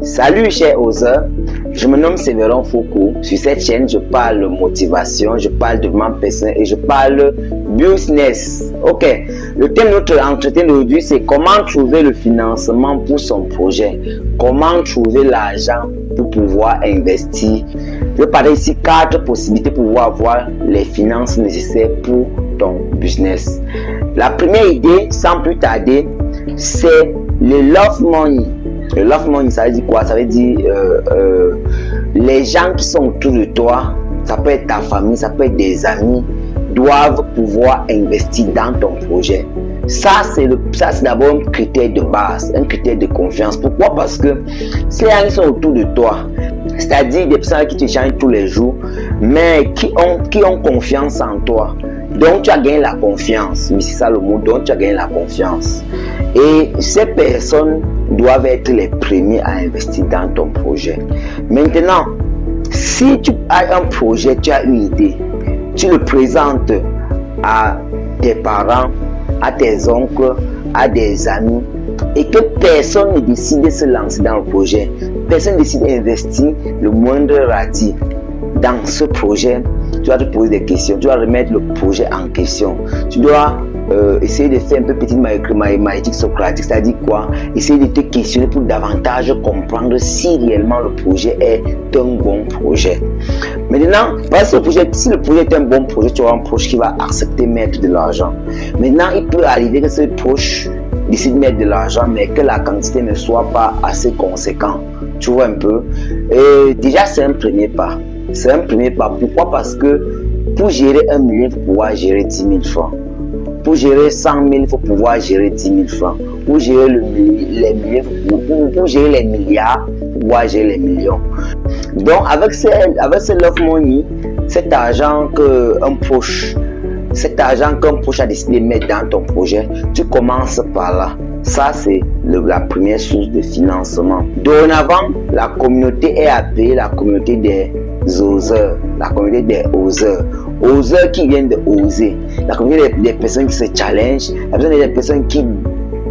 Salut chers oseurs, je me nomme Séverin Foucault. Sur cette chaîne, je parle motivation, je parle développement personnel et je parle business. Ok, le thème de notre entretien d'aujourd'hui, c'est comment trouver le financement pour son projet. Comment trouver l'argent pour pouvoir investir. Je parle ici 4 possibilités pour pouvoir avoir les finances nécessaires pour ton business. La première idée, sans plus tarder, c'est le love money. Le love money, ça veut dire quoi? Ça veut dire les gens qui sont autour de toi, ça peut être ta famille, ça peut être des amis, doivent pouvoir investir dans ton projet. Ça, c'est d'abord un critère de base, un critère de confiance. Pourquoi? Parce que ces gens qui sont autour de toi, c'est-à-dire des personnes qui te changent tous les jours, mais qui ont confiance en toi. Donc, tu as gagné la confiance. Mais c'est ça le mot. Donc, tu as gagné la confiance. Et ces personnes doivent être les premiers à investir dans ton projet. Maintenant, si tu as un projet, tu as une idée, tu le présentes à tes parents, à tes oncles, à des amis, et que personne ne décide de se lancer dans le projet, personne ne décide d'investir le moindre radis dans ce projet, tu dois te poser des questions, tu dois remettre le projet en question, tu dois essayer de faire un peu petite mathématique socratique, c'est-à-dire quoi? Essayer de te questionner pour davantage comprendre si réellement le projet est un bon projet. Maintenant, si le projet est un bon projet, tu auras un proche qui va accepter de mettre de l'argent. Maintenant, il peut arriver que ce proche décide de mettre de l'argent, mais que la quantité ne soit pas assez conséquente. Tu vois un peu? Et déjà, c'est un premier pas. C'est un premier pas. Pourquoi? Parce que pour gérer 1 million, il faut pouvoir gérer 10 000 francs. Pour gérer 100 000, il faut pouvoir gérer 10 000 francs. Pour gérer les millions, pour gérer les milliards, il faut pouvoir gérer les millions. Donc, avec ce love money, cet argent qu'un proche a décidé de mettre dans ton projet, tu commences par là. Ça, c'est la première source de financement. Dorénavant, la communauté est appelée la communauté des oseurs. La communauté des oseurs. Oseurs qui viennent de oser. La communauté des personnes qui se challengent. La communauté des personnes qui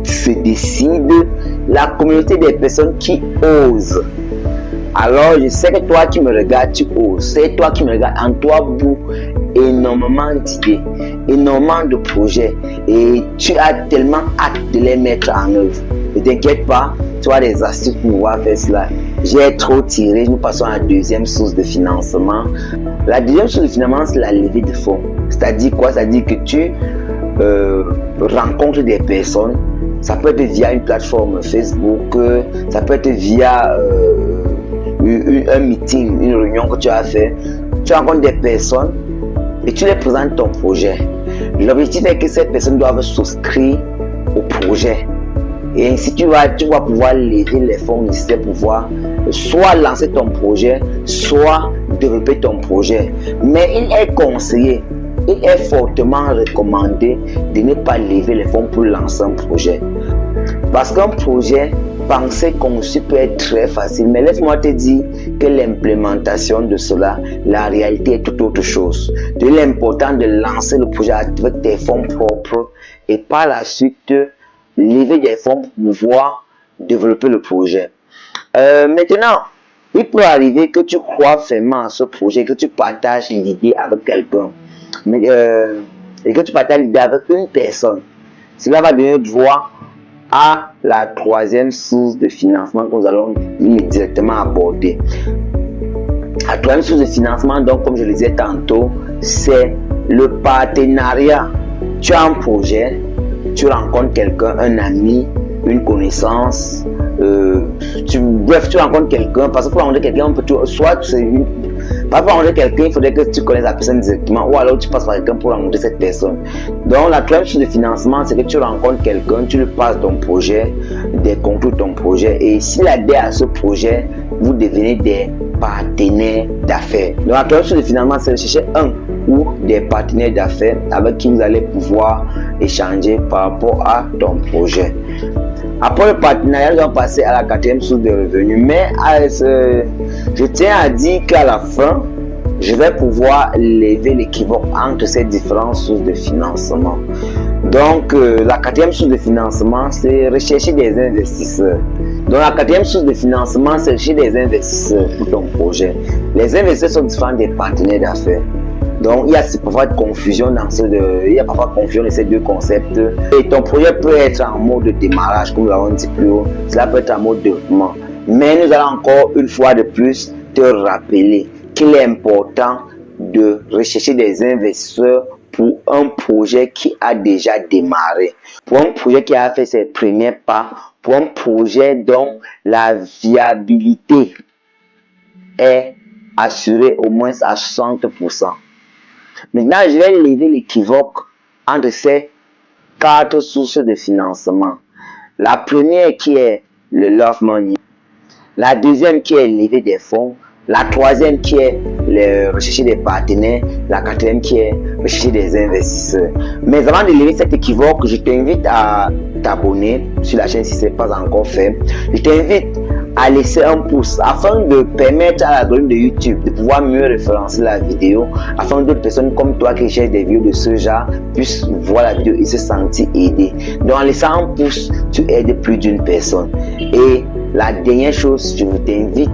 se décident. La communauté des personnes qui osent. Alors, je sais que toi qui me regardes, tu oses. C'est toi qui me regardes. En toi, bout énormément d'idées, énormément de projets. Et tu as tellement hâte de les mettre en œuvre. Ne t'inquiète pas, tu as des astuces pour pouvoir faire cela. J'ai trop tiré. Nous passons à la deuxième source de financement. La deuxième source de financement, c'est la levée de fonds. C'est-à-dire quoi? C'est-à-dire que tu rencontres des personnes. Ça peut être via une plateforme Facebook, ça peut être via un meeting, une réunion que tu as fait. Tu rencontres des personnes et tu les présentes ton projet. L'objectif est que ces personnes doivent souscrire au projet. Et ainsi, tu vas pouvoir lever les fonds nécessaires pour pouvoir soit lancer ton projet, soit développer ton projet. Mais il est conseillé, il est fortement recommandé de ne pas lever les fonds pour lancer un projet. Parce qu'un projet pensé, conçu peut être très facile. Mais laisse-moi te dire que l'implémentation de cela, la réalité est tout autre chose. De l'important de lancer le projet avec tes fonds propres et par la suite lever des fonds pour pouvoir développer le projet. Maintenant, il peut arriver que tu crois fermement à ce projet, que tu partages l'idée avec quelqu'un, et que tu partages l'idée avec une personne. Cela va donner droit à la troisième source de financement que nous allons directement aborder. La troisième source de financement, donc, comme je le disais tantôt, c'est le partenariat. Tu as un projet, tu rencontres quelqu'un, un ami, une connaissance, bref, tu rencontres quelqu'un, parce que pour rencontrer quelqu'un, pour rencontrer quelqu'un, il faudrait que tu connaisses la personne directement, ou alors tu passes par quelqu'un pour rencontrer cette personne. Donc, la troisième chose de financement, c'est que tu rencontres quelqu'un, tu lui passes ton projet, des contours de ton projet, et s'il adhère à ce projet, vous devenez des partenaires d'affaires. Donc, la troisième chose de financement, c'est de chercher un ou des partenaires d'affaires avec qui vous allez pouvoir échanger par rapport à ton projet. Après le partenariat, nous allons passer à la quatrième source de revenus. Mais je tiens à dire qu'à la fin, je vais pouvoir lever l'équivoque entre ces différentes sources de financement. Donc, la quatrième source de financement, c'est rechercher des investisseurs. Donc la quatrième source de financement, c'est chez des investisseurs pour ton projet. Les investisseurs sont différents des partenaires d'affaires. Donc il y a parfois de confusion dans ces deux concepts. Et ton projet peut être en mode de démarrage, comme nous l'avons dit plus haut. Cela peut être en mode développement. Mais nous allons encore une fois de plus te rappeler qu'il est important de rechercher des investisseurs pour un projet qui a déjà démarré, pour un projet qui a fait ses premiers pas, pour un projet dont la viabilité est assurée au moins à 60%. Maintenant, je vais lever l'équivoque entre ces 4 sources de financement. La première qui est le love money, la deuxième qui est lever des fonds, la troisième qui est rechercher des partenaires, la quatrième qui est rechercher des investisseurs. Mais avant de lever cet équivoque, je t'invite à t'abonner sur la chaîne si ce n'est pas encore fait. Je t'invite à laisser un pouce afin de permettre à l'algorithme de YouTube de pouvoir mieux référencer la vidéo, afin que d'autres personnes comme toi qui cherchent des vidéos de ce genre puissent voir la vidéo et se sentir aidés. Donc en laissant un pouce, tu aides plus d'une personne. Et la dernière chose, je t'invite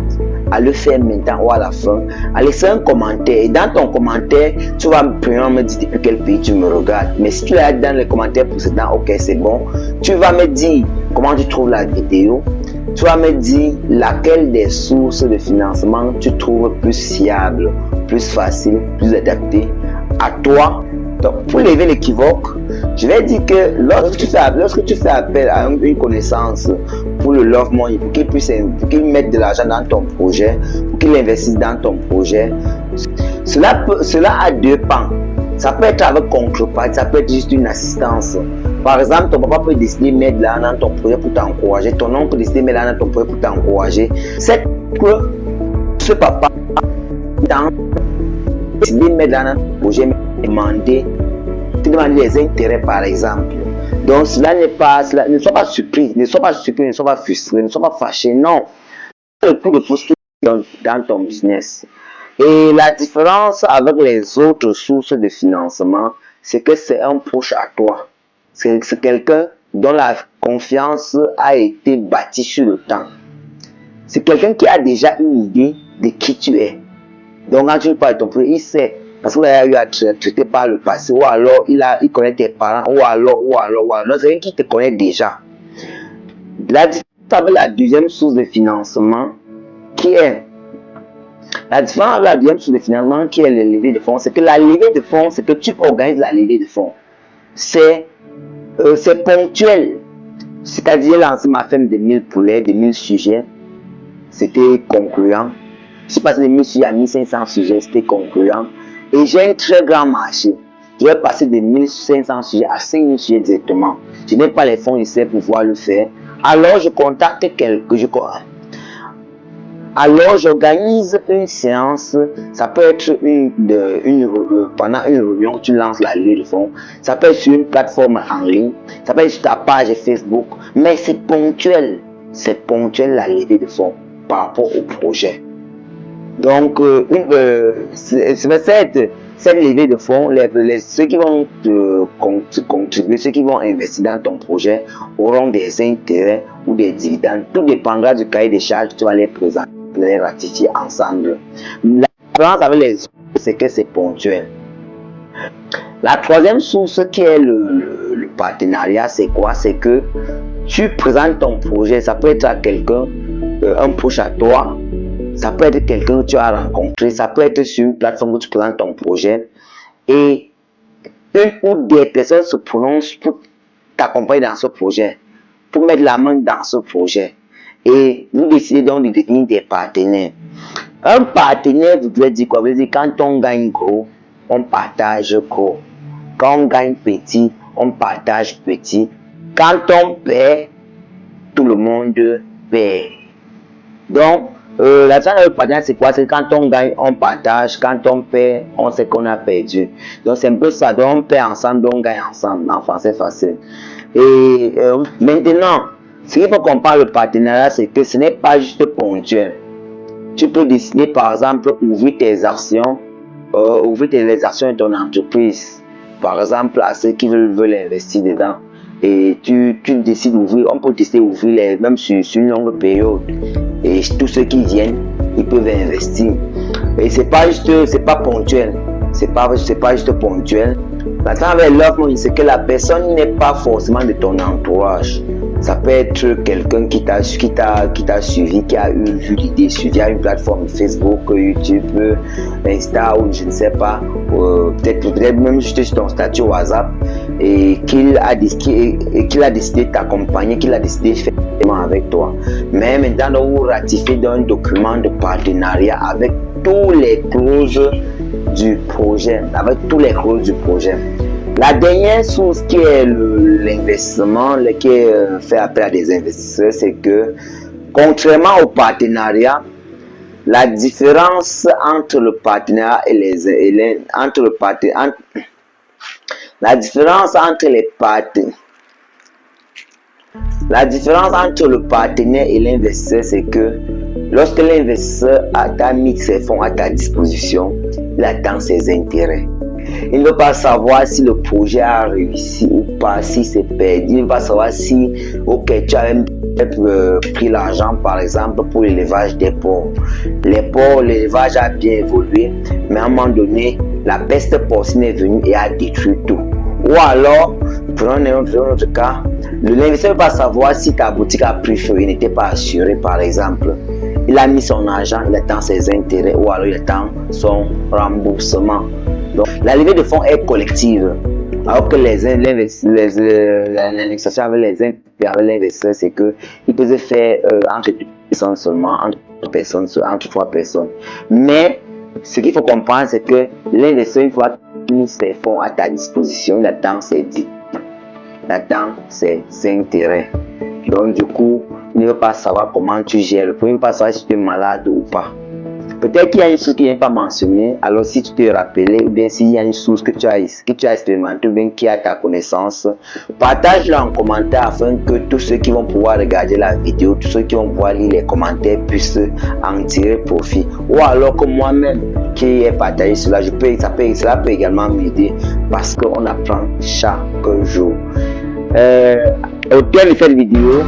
à le faire maintenant ou à la fin, à laisser un commentaire. Et dans ton commentaire, tu vas me dire depuis quel pays tu me regardes. Mais si tu l'as dans les commentaires précédents, ok, c'est bon. Tu vas me dire comment tu trouves la vidéo. Tu vas me dire laquelle des sources de financement tu trouves plus fiable, plus facile, plus adaptée à toi. Donc, pour lever l'équivoque, je vais dire que lorsque tu fais appel à une connaissance pour le love money, pour qu'il mette de l'argent dans ton projet, pour qu'il investisse dans ton projet, cela a deux pans. Ça peut être avec contrepartie, ça peut être juste une assistance. Par exemple, ton papa peut décider de mettre de l'argent dans ton projet pour t'encourager, ton oncle peut décider de mettre de l'argent dans ton projet pour t'encourager. Ce papa a décidé de mettre de l'argent dans ton projet, demander des intérêts par exemple. Donc ne sois pas surpris, ne sois pas frustré, ne sois pas fâché, non. Le coup de pouce dans ton business. Et la différence avec les autres sources de financement, c'est que c'est un proche à toi. C'est quelqu'un dont la confiance a été bâtie sur le temps. C'est quelqu'un qui a déjà une idée de qui tu es. Donc quand tu parles de ton projet, il sait. Parce qu'il a eu à traiter par le passé, ou alors il connaît tes parents, ou alors. C'est quelqu'un qui te connaît déjà. La différence avec la deuxième source de financement, qui est la deuxième source de financement, qui est la levée de fonds, c'est que la levée de fonds, c'est que tu organises la levée de fonds. C'est ponctuel. C'est-à-dire, lancer ma femme de 1000 poulets, de 1000 sujets, c'était concluant. Je suis passé de 1000 sujets à 1500 sujets, c'était concluant. Et j'ai un très grand marché. Je vais passer de 1500 sujets à 5000 sujets directement. Je n'ai pas les fonds ici pour pouvoir le faire. Alors, je contacte alors, j'organise une séance. Ça peut être pendant une réunion, tu lances la levée de fonds. Ça peut être sur une plateforme en ligne. Ça peut être sur ta page Facebook. Mais c'est ponctuel. C'est ponctuel la levée de fonds par rapport au projet. Donc, cette levée de fonds, ceux qui vont te contribuer, ceux qui vont investir dans ton projet auront des intérêts ou des dividendes. Tout dépendra du cahier des charges que tu vas les présenter, les ratifier ensemble. La différence avec les autres, c'est que c'est ponctuel. La troisième source qui est le partenariat, c'est quoi? C'est que tu présentes ton projet, ça peut être à quelqu'un, un proche à toi. Ça peut être quelqu'un que tu as rencontré, ça peut être sur une plateforme où tu présentes ton projet et une ou des personnes se prononcent pour t'accompagner dans ce projet, pour mettre la main dans ce projet et vous décidez donc de devenir des partenaires. Un partenaire, vous devez dire quoi? Vous devez dire quand on gagne gros, on partage gros. Quand on gagne petit, on partage petit. Quand on perd, tout le monde perd. Donc, la fin de partenariat, c'est quoi? C'est quand on gagne, on partage. Quand on perd, on sait qu'on a perdu. Donc, c'est un peu ça. Donc, on perd ensemble, donc on gagne ensemble. En français facile. Et maintenant, ce qu'il faut qu'on parle de partenariat, c'est que ce n'est pas juste ponctuel. Tu peux décider, par exemple, ouvrir tes actions de ton entreprise. Par exemple, à ceux qui veulent investir dedans. et tu décides d'ouvrir, on peut décider d'ouvrir même sur une longue période. Et tous ceux qui viennent, ils peuvent investir. Et c'est pas ponctuel. C'est pas juste ponctuel. Maintenant, avec l'offre, c'est que la personne n'est pas forcément de ton entourage. Ça peut être quelqu'un qui t'a suivi, qui a vu l'idée via une plateforme Facebook, YouTube, Insta ou je ne sais pas, peut-être même juste sur ton statut WhatsApp, et qu'il a décidé de t'accompagner, qu'il a décidé de faire avec toi. Mais maintenant, vous ratifiez un document de partenariat avec toutes les clauses du projet, La dernière source qui est l'investissement, qui fait appel à des investisseurs, c'est que, contrairement au partenariat, la différence entre le partenariat et la différence entre le partenaire et l'investisseur, c'est que lorsque l'investisseur a mis ses fonds à ta disposition, il attend ses intérêts. Il ne veut pas savoir si le projet a réussi ou pas, si c'est perdu. Il ne veut pas savoir si, ok, tu as même pris l'argent, par exemple, pour l'élevage des porcs. L'élevage a bien évolué, mais à un moment donné, la peste porcine est venue et a détruit tout. Ou alors, prenons un autre cas, l'investisseur ne veut pas savoir si ta boutique a pris feu, il n'était pas assuré, par exemple. Il a mis son argent, il attend ses intérêts ou alors il attend son remboursement. Donc, la levée de fonds est collective. Alors que l'indexation avec l'investisseur, c'est qu'ils peuvent faire entre 2 personnes seulement, entre 3 personnes. Mais ce qu'il faut comprendre, c'est que l'investisseur, une fois qu'il met ses fonds à ta disposition, il attend ses intérêts. Donc, du coup, il ne veut pas savoir comment tu gères. Il ne veut pas savoir si tu es malade ou pas. Peut-être qu'il y a une source qui n'est pas mentionnée. Alors, si tu te rappelles, ou bien s'il y a une source que tu as expérimentée, ou bien qui a ta connaissance, partage-la en commentaire afin que tous ceux qui vont pouvoir regarder la vidéo, tous ceux qui vont pouvoir lire les commentaires puissent en tirer profit. Ou alors que moi-même qui ai partagé cela, cela peut également m'aider parce qu'on apprend chaque jour. Au terme de cette vidéo,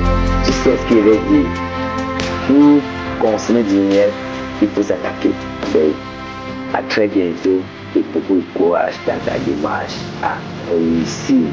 tu sais ce qu'il est dit. Pour consommer du miel, il faut s'attaquer. À très bientôt et beaucoup de courage dans ta démarche à réussir.